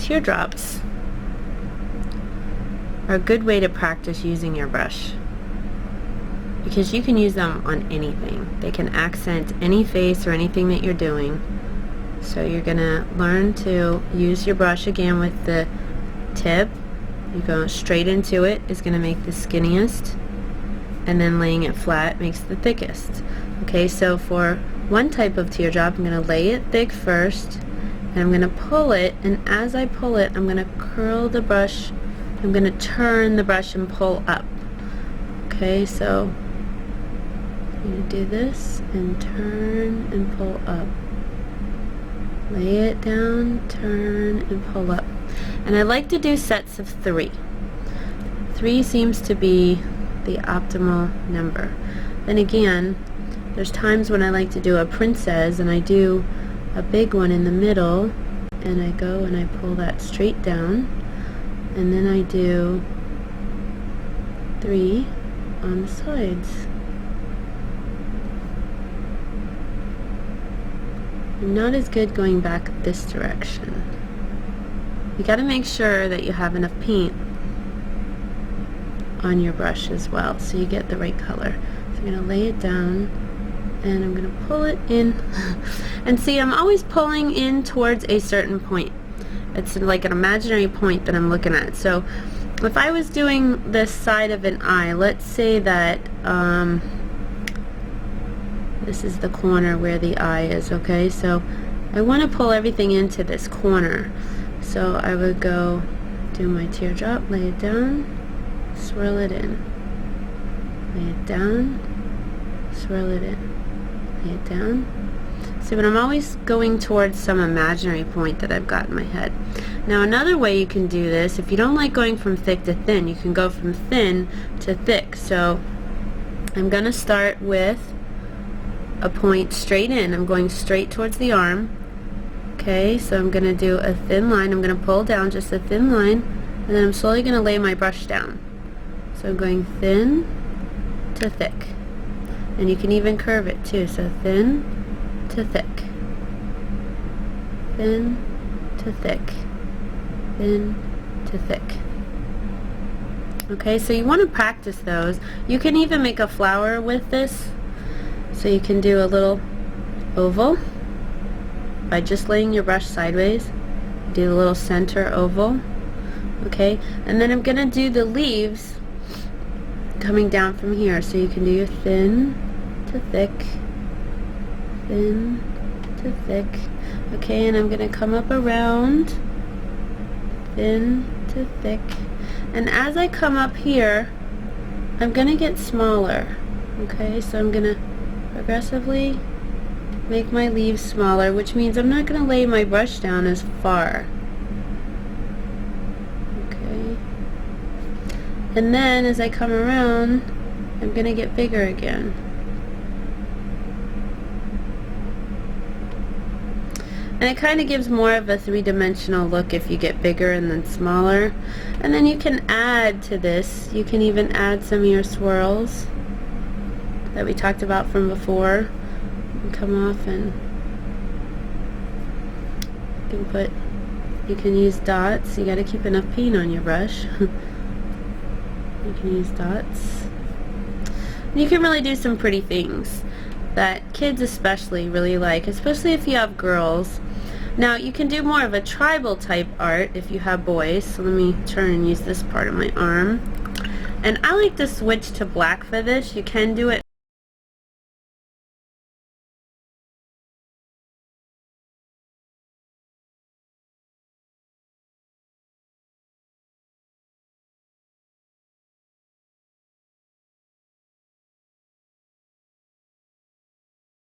teardrops are a good way to practice using your brush, because you can use them on anything. They can accent any face or anything that you're doing. So you're gonna learn to use your brush again with the tip. You go straight into it is gonna make the skinniest, and then laying it flat makes the thickest. Okay, so for one type of teardrop, I'm gonna lay it thick first, and I'm gonna pull it, and as I pull it, I'm gonna curl the brush. I'm gonna turn the brush and pull up. Okay, so I'm gonna do this and turn and pull up. Lay it down, turn, and pull up. And I like to do sets of 3. 3 seems to be the optimal number. Then again, there's times when I like to do a princess, and I do a big one in the middle, and I go and I pull that straight down, and then I do 3 on the sides. I'm not as good going back this direction. You got to make sure that you have enough paint on your brush as well, so you get the right color. So I'm going to lay it down, and I'm going to pull it in. And see, I'm always pulling in towards a certain point. It's like an imaginary point that I'm looking at. So if I was doing this side of an eye, let's say that this is the corner where the eye is, okay? So I want to pull everything into this corner. So I would go do my teardrop, lay it down, swirl it in. Lay it down, swirl it in. Lay it down. See, but I'm always going towards some imaginary point that I've got in my head. Now another way you can do this, if you don't like going from thick to thin, you can go from thin to thick. So I'm going to start with a point straight in. I'm going straight towards the arm. Okay, so I'm going to do a thin line. I'm going to pull down just a thin line, and then I'm slowly going to lay my brush down. So I'm going thin to thick. And you can even curve it too. So thin to thick. Thin to thick. Thin to thick. Okay, so you want to practice those. You can even make a flower with this. So you can do a little oval by just laying your brush sideways. Do a little center oval. Okay, and then I'm going to do the leaves coming down from here. So you can do your thin to thick, thin to thick. Okay, and I'm going to come up around, thin to thick. And as I come up here, I'm going to get smaller. Okay, so I'm going to progressively make my leaves smaller, which means I'm not going to lay my brush down as far. Okay. And then as I come around, I'm going to get bigger again. And it kind of gives more of a three-dimensional look if you get bigger and then smaller. And then you can add to this, you can even add some of your swirls that we talked about from before. And come off, and you can use dots. You got to keep enough paint on your brush. You can use dots. And you can really do some pretty things that kids especially really like, especially if you have girls. Now you can do more of a tribal type art if you have boys. So let me turn and use this part of my arm. And I like to switch to black for this. You can do it